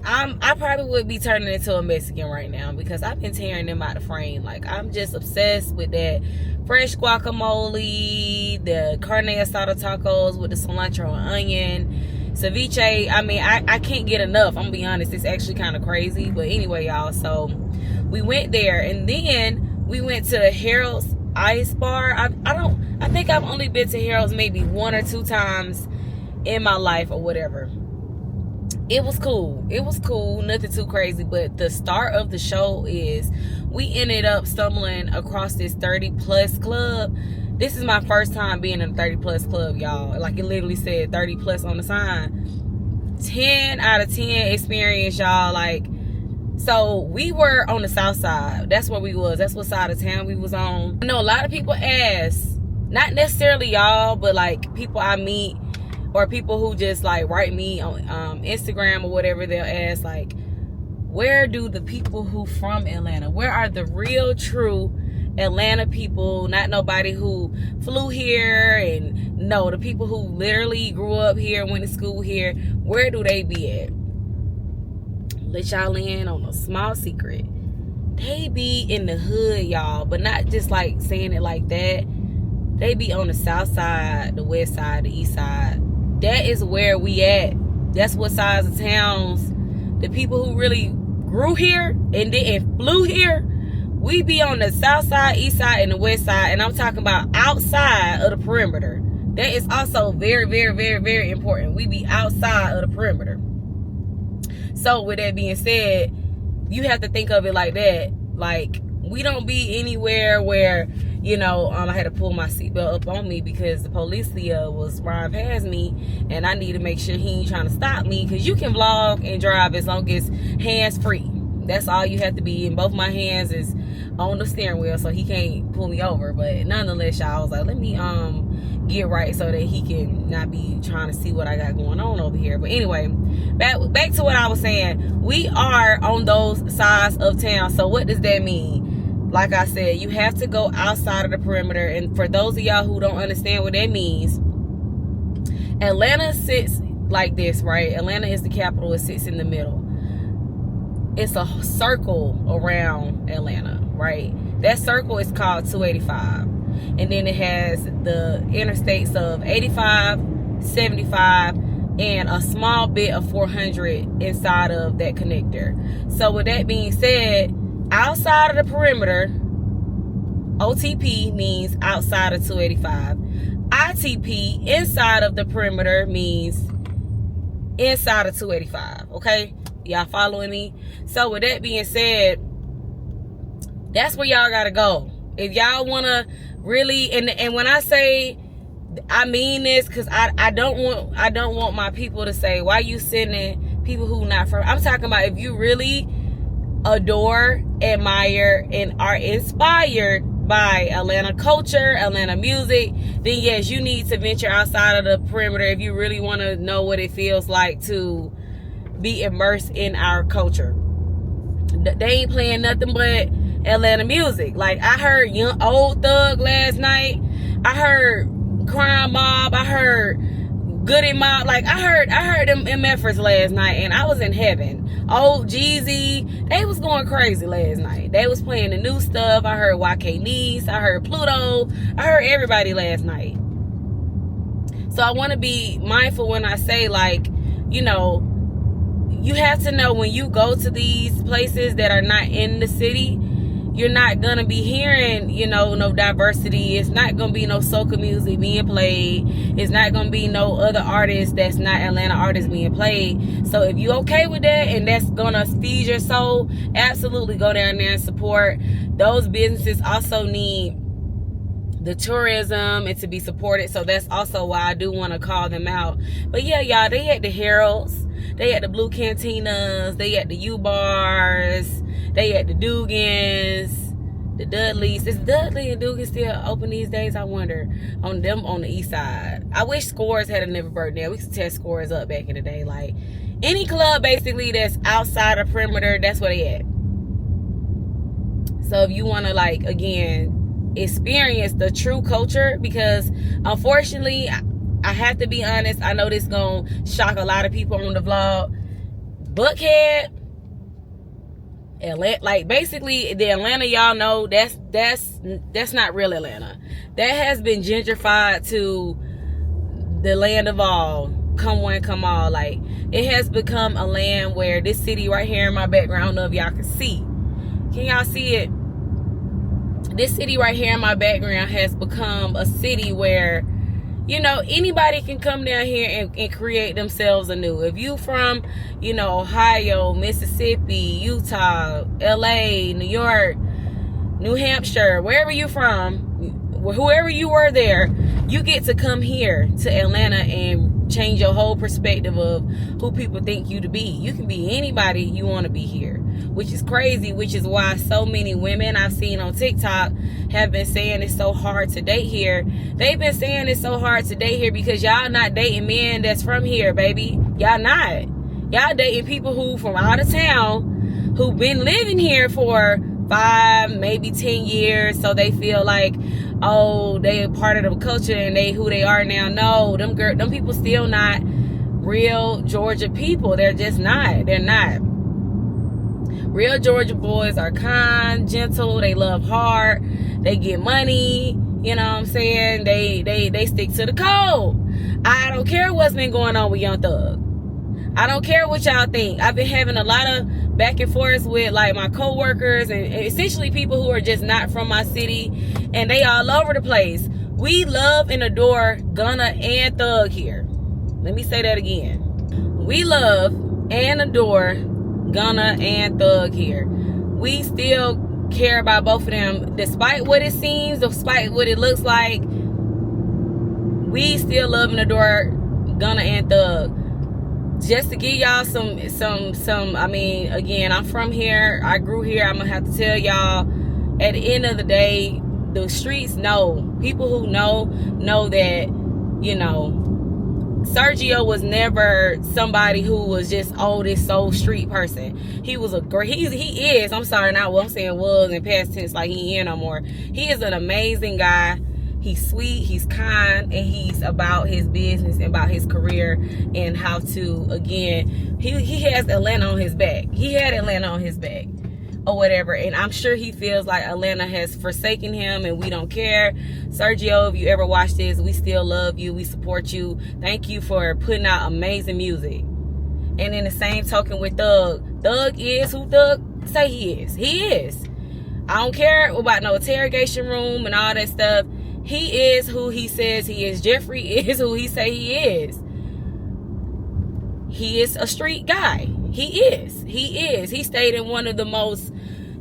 I probably would be turning into a Mexican right now because I've been tearing them out the frame. Like, I'm just obsessed with that fresh guacamole, the carne asada tacos with the cilantro and onion, ceviche. I mean, I can't get enough. I'm gonna be honest, it's actually kind of crazy. But anyway, y'all, so we went there, and then we went to Harold's Ice Bar. I think I've only been to Harold's maybe 1 or 2 times in my life or whatever. It was cool. It was cool. Nothing too crazy. But the start of the show is we ended up stumbling across this 30+ club. This is my first time being in a 30+ club, y'all. Like, it literally said 30+ on the sign. 10 out of 10 experience, y'all. Like, so we were on the south side. That's where we was. That's what side of town we was on. I know a lot of people ask, not necessarily y'all, but like people I meet, or people who just like write me on Instagram or whatever, they'll ask like, where do the people who from Atlanta, where are the real true Atlanta people, not nobody who flew here, and no, the people who literally grew up here, went to school here, where do they be at? Let y'all in on a small secret. They be in the hood, y'all, but not just like saying it like that. They be on the south side, the west side, the east side. That is where we at. That's what sides of towns, the people who really grew here and then flew here, we be on the south side, east side, and the west side. And I'm talking about outside of the perimeter. That is also very, very, very, very important. We be outside of the perimeter. So with that being said, you have to think of it like that. Like, we don't be anywhere where, you know, I had to pull my seatbelt up on me because the police was riding past me, and I need to make sure he ain't trying to stop me, because you can vlog and drive as long as hands free. That's all you have to be. And both my hands is on the steering wheel, so he can't pull me over. But nonetheless, y'all, I was like, let me get right so that he can not be trying to see what I got going on over here. But anyway, back to what I was saying. We are on those sides of town. So what does that mean? Like I said, you have to go outside of the perimeter. And for those of y'all who don't understand what that means, Atlanta sits like this, right? Atlanta is the capital. It sits in the middle. It's a circle around Atlanta, right? That circle is called 285. And then it has the interstates of 85, 75, and a small bit of 400 inside of that connector. So with that being said, outside of the perimeter, OTP means outside of 285. ITP, inside of the perimeter, means inside of 285. Okay? Y'all following me? So with that being said, that's where y'all gotta go. If y'all wanna really, and when I say, I mean this, because I don't want my people to say, why you sending people who not from. I'm talking about if you really adore, admire, and are inspired by Atlanta culture, Atlanta music, then yes, you need to venture outside of the perimeter if you really want to know what it feels like to be immersed in our culture. They ain't playing nothing but Atlanta music. Like, I heard Young Old Thug last night. I heard Crime Mob. I heard Goody Mob. Like, I heard them MFers last night, and I was in heaven. Old Jeezy, they was going crazy last night. They was playing the new stuff. I heard YK Nice. I heard Pluto. I heard everybody last night. So I want to be mindful when I say, like, you know, you have to know when you go to these places that are not in the city, you're not going to be hearing, you know, no diversity. It's not going to be no soca music being played. It's not going to be no other artists that's not Atlanta artists being played. So if you okay with that and that's going to feed your soul, absolutely go down there and support. Those businesses also need the tourism and to be supported. So that's also why I do want to call them out. But yeah, y'all, they had the Heralds. They had the Blue Cantinas. They had the U-Bars. They had the Dugans, the Dudleys. Is Dudley and Dugan still open these days? I wonder. On them on the east side. I wish Scores had never burned down. We used to test Scores up back in the day. Like, any club basically that's outside of perimeter, that's where they at. So if you want to, like, again, experience the true culture, because unfortunately, I have to be honest, I know this gonna shock a lot of people on the vlog. Buckhead, Atlanta, like basically the Atlanta y'all know, that's not real Atlanta. That has been gentrified to the land of all, come one, come all. Like, it has become a land where this city right here in my background, I don't know if y'all can see. Can y'all see it? This city right here in my background has become a city where, you know, anybody can come down here and create themselves anew. If you from, you know, Ohio, Mississippi, Utah, LA, New York, New Hampshire, wherever you from, whoever you were there, you get to come here to Atlanta and change your whole perspective of who people think you to be. You can be anybody you want to be here, which is crazy, which is why so many women I've seen on TikTok have been saying it's so hard to date here. They've been saying it's so hard to date here because y'all not dating men that's from here, baby. Y'all not. Y'all dating people who from out of town, who've been living here for 5, maybe 10 years, so they feel like, oh, they are part of the culture and they who they are now. No, them people still not real Georgia people. They're just not. They're not. Real Georgia boys are kind, gentle, they love hard, they get money, you know what I'm saying? They stick to the code. I don't care what's been going on with Young Thug. I don't care what y'all think. I've been having a lot of back and forth with like my co-workers and essentially people who are just not from my city, and they all over the place. We love and adore Gunna and Thug here. Let me say that again. We love and adore Gunna and Thug here. We still care about both of them, despite what it seems, despite what it looks like. We still love and adore Gunna and Thug. Just to give y'all some, I mean, again, I'm from here, I grew here. I'm gonna have to tell y'all, at the end of the day, the streets know, people who know that, you know, Sergio was never somebody who was just, oh, this soul street person. He was a great, he is, I'm sorry, not what I'm saying was in past tense, like he ain't no more. He is an amazing guy. He's sweet, he's kind, and he's about his business and about his career and how to, again, he has Atlanta on his back. He had Atlanta on his back or whatever, and I'm sure he feels like Atlanta has forsaken him and we don't care. Sergio, if you ever watch this, we still love you, we support you. Thank you for putting out amazing music. And in the same token with Thug, Thug is who Thug say he is. He is. I don't care about no interrogation room and all that stuff. He is who he says he is. Jeffrey is who he say he is. He is a street guy. He is. He is. He stayed in one of the most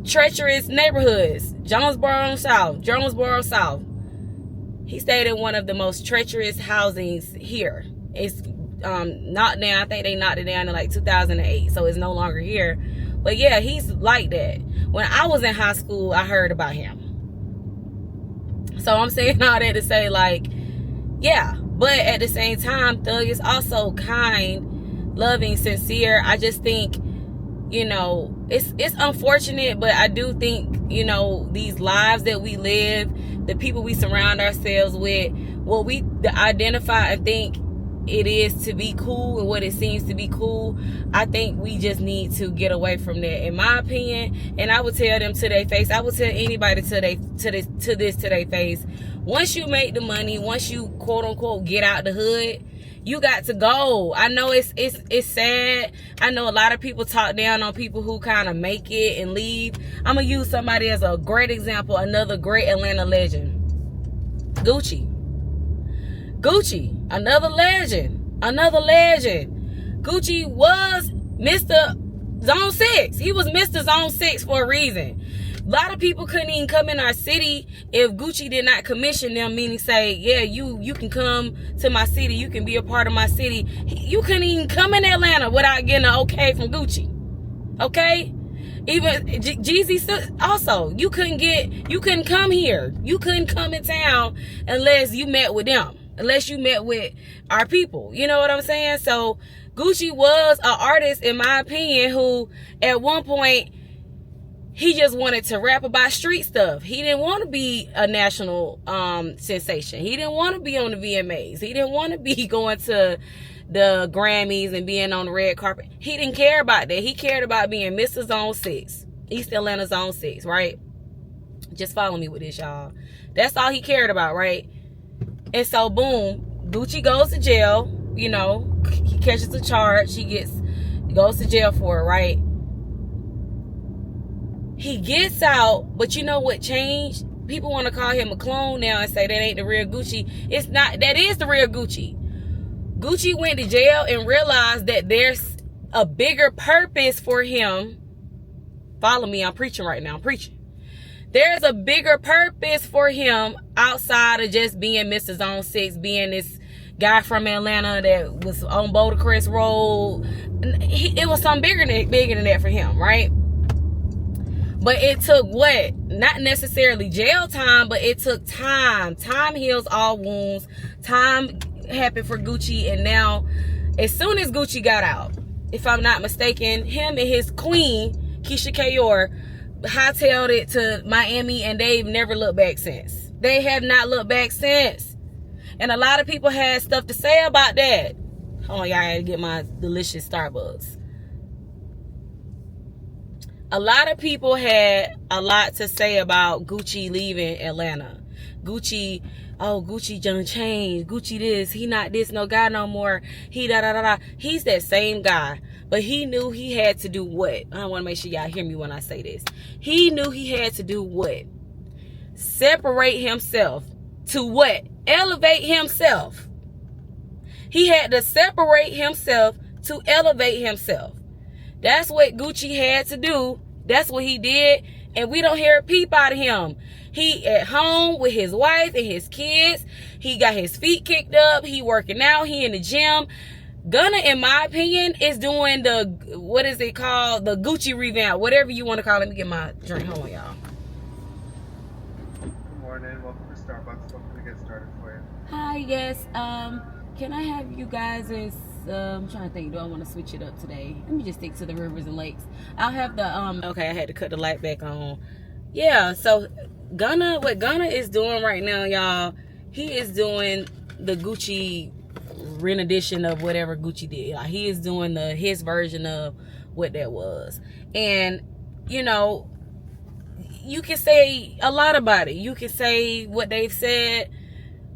treacherous neighborhoods, Jonesboro South. He stayed in one of the most treacherous housings here. It's knocked down. I think they knocked it down in like 2008, so it's no longer here. But yeah, he's like that. When I was in high school, I heard about him. So I'm saying all that to say, like, yeah. But at the same time, Thug is also kind, loving, sincere. I just think, you know, it's unfortunate, but I do think, you know, these lives that we live, the people we surround ourselves with, what we identify and think it is to be cool and what it seems to be cool, I think we just need to get away from that, in my opinion. And I would tell them to their face, I would tell anybody to their face, once you make the money, once you quote unquote get out the hood, you got to go. I know it's sad. I know a lot of people talk down on people who kind of make it and leave. I'm gonna use somebody as a great example, another great Atlanta legend, Gucci, another legend. Gucci was Mr. Zone 6. He was Mr. Zone 6 for a reason. A lot of people couldn't even come in our city if Gucci did not commission them, meaning say, yeah, you can come to my city, you can be a part of my city. You couldn't even come in Atlanta without getting an okay from Gucci. Okay? Even Jeezy also, you couldn't come here. You couldn't come in town unless you met with them. Unless you met with our people. You know what I'm saying? So Gucci was an artist, in my opinion, who at one point, he just wanted to rap about street stuff. He didn't want to be a national sensation. He didn't want to be on the VMAs. He didn't want to be going to the Grammys and being on the red carpet. He didn't care about that. He cared about being Mr. Zone 6, East Atlanta Zone 6, right? Just follow me with this, y'all. That's all he cared about, right? And so, boom, Gucci goes to jail. You know, he catches a charge. He goes to jail for it, right? He gets out, but you know what changed? People want to call him a clone now and say that ain't the real Gucci. It's not. That is the real Gucci. Gucci went to jail and realized that there's a bigger purpose for him. Follow me, I'm preaching right now. I'm preaching. There's a bigger purpose for him outside of just being Mr. Zone 6, being this guy from Atlanta that was on Boulder Crest Road. It was something bigger than that for him, right? But it took what? Not necessarily jail time, but it took time. Time heals all wounds. Time happened for Gucci, and now, as soon as Gucci got out, if I'm not mistaken, him and his queen, Keisha Kayor, hightailed it to Miami, and they've never looked back since. They have not looked back since. And a lot of people had stuff to say about that. Hold on, y'all, I gotta get my delicious Starbucks. A lot of people had a lot to say about Gucci leaving Atlanta. Gucci done changed. Gucci this, he not this, no guy no more. He da-da-da-da. He's that same guy. But he knew he had to do what? I want to make sure y'all hear me when I say this. He knew he had to do what? Separate himself. To what? Elevate himself. He had to separate himself to elevate himself. That's what Gucci had to do. That's what he did. And we don't hear a peep out of him. He at home with his wife and his kids. He got his feet kicked up. He working out. He in the gym. Gunna, in my opinion, is doing the, what is it called? The Gucci revamp. Whatever you want to call it. Let me get my drink. Hold on, y'all. Good morning. Welcome to Starbucks. What can we get started for you? Hi, yes. Can I have you guys as, I'm trying to think, do I want to switch it up today? Let me just stick to the rivers and lakes. I'll have the, okay, I had to cut the light back on. Yeah, so Gunna, what Gunna is doing right now, y'all, he is doing the Gucci rendition of whatever Gucci did. Like, he is doing his version of what that was. And, you know, you can say a lot about it. You can say what they've said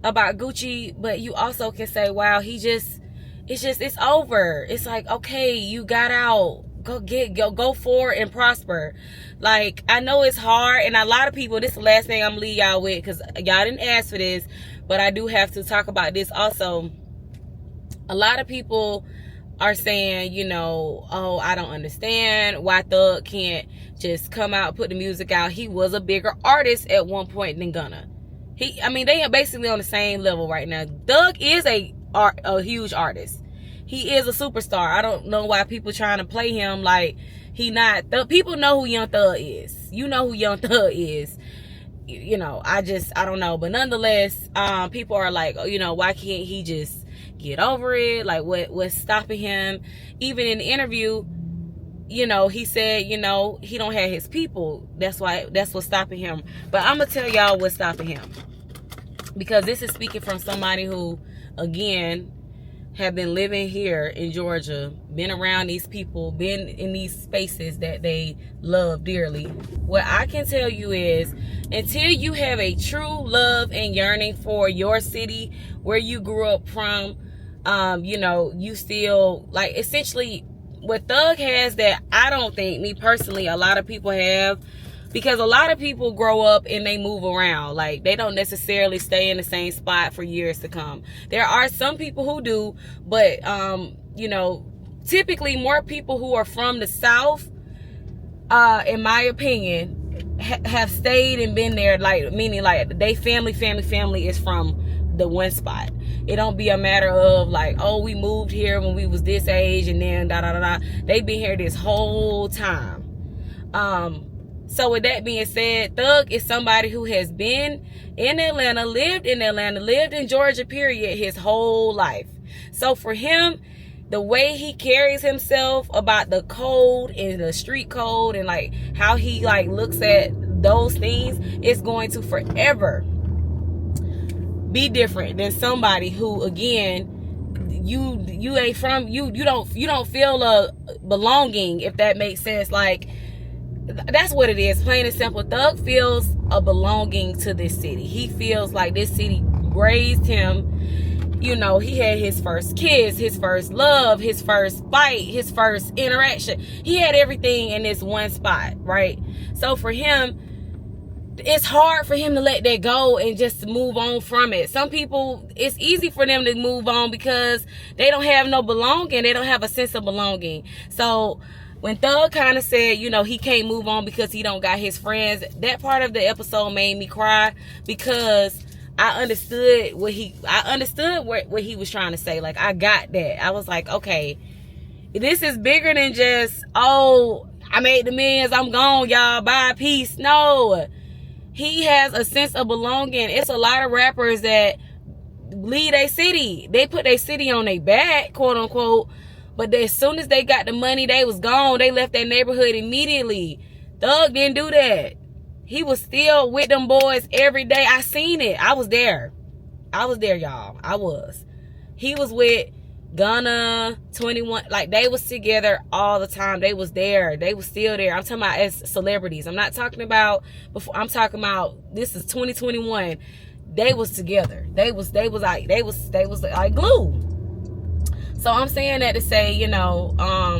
about Gucci, but you also can say, wow, it's over. It's like, okay, you got out. Go forward and prosper. Like, I know it's hard, and a lot of people, this is the last thing I'm gonna leave y'all with, because y'all didn't ask for this, but I do have to talk about this also. A lot of people are saying, you know, oh, I don't understand why Thug can't just come out, put the music out. He was a bigger artist at one point than Gunna. They are basically on the same level right now. Thug is a huge artist. He is a superstar. I don't know why people trying to play him like he not. People know who Young Thug is. You know who Young Thug is. You know, I don't know. But nonetheless, people are like, oh, you know, why can't he just get over it? Like, what's stopping him? Even in the interview, you know, he said, you know, he don't have his people. That's what's stopping him. But I'm gonna tell y'all what's stopping him, because this is speaking from somebody who, again, have been living here in Georgia, been around these people, been in these spaces that they love dearly. What I can tell you is, until you have a true love and yearning for your city, where you grew up from, you know, you still, like, essentially what Thug has that I don't think, me personally, a lot of people have, because a lot of people grow up and they move around. Like, they don't necessarily stay in the same spot for years to come. There are some people who do, but, you know, typically more people who are from the South, in my opinion, have stayed and been there, like, meaning like they family is from the one spot. It don't be a matter of like, oh, we moved here when we was this age and then da-da-da-da. They been here this whole time. So with that being said, Thug is somebody who has been in Atlanta, lived in Georgia, period, his whole life. So for him, the way he carries himself about the code and the street code and like how he like looks at those things is going to forever be different than somebody who, again, you ain't from, you don't feel a belonging, if that makes sense. Like, that's what it is, plain and simple. Thug feels a belonging to this city. He feels like this city raised him. You know, he had his first kiss, his first love, his first fight, his first interaction. He had everything in this one spot, right? So for him, it's hard for him to let that go and just move on from it. Some people, it's easy for them to move on because they don't have no belonging. They don't have a sense of belonging. So when Thug kind of said, you know, he can't move on because he don't got his friends, that part of the episode made me cry, because I understood what he was trying to say. Like, I got that. I was like, okay, this is bigger than just, oh, I made the millions, I'm gone, y'all, bye, peace. No, he has a sense of belonging. It's a lot of rappers that leave their city. They put their city on their back, quote unquote, but as soon as they got the money, they was gone. They left their neighborhood immediately. Thug didn't do that. He was still with them boys every day. I seen it. I was there. Y'all. I was. He was with Gunna, 21. Like, they was together all the time. They was there. They was still there. I'm talking about as celebrities. I'm not talking about before. I'm talking about, this is 2021. They was together. They was like glue. So I'm saying that to say, you know, all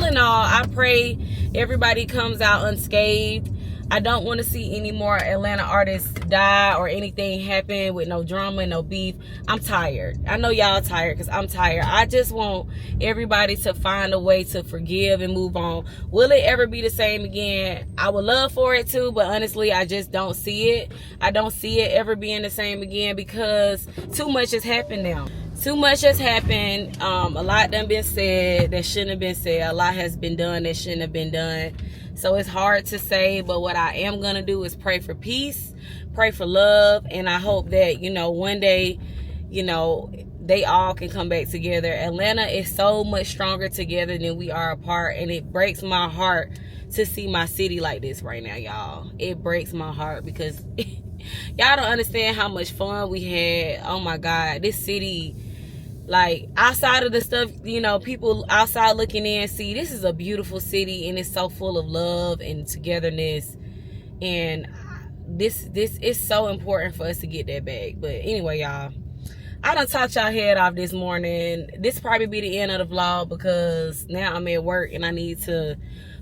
in all, I pray everybody comes out unscathed. I don't want to see any more Atlanta artists die or anything happen with no drama and no beef. I'm tired. I know y'all tired, because I'm tired. I just want everybody to find a way to forgive and move on. Will it ever be the same again? I would love for it to, but honestly, I just don't see it. I don't see it ever being the same again, because too much has happened now. Too much has happened. A lot done been said that shouldn't have been said. A lot has been done that shouldn't have been done. So it's hard to say, but what I am going to do is pray for peace, pray for love, and I hope that, you know, one day, you know, they all can come back together. Atlanta is so much stronger together than we are apart, and it breaks my heart to see my city like this right now, y'all. It breaks my heart, because y'all don't understand how much fun we had. Oh my God, this city, like, outside of the stuff, you know, people outside looking in see, this is a beautiful city, and it's so full of love and togetherness, and this is so important for us to get that back. But anyway, y'all, I done talked y'all head off this morning. This probably be the end of the vlog, because now I'm at work and I need to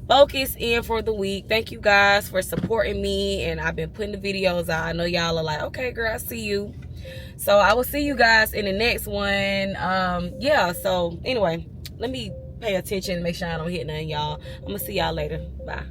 focus in for the week. Thank you guys for supporting me, and I've been putting the videos out. I know y'all are like, okay girl, I see you. So I will see you guys in the next one. Yeah, so anyway, let me pay attention and make sure I don't hit nothing, y'all. I'm gonna see y'all later. Bye.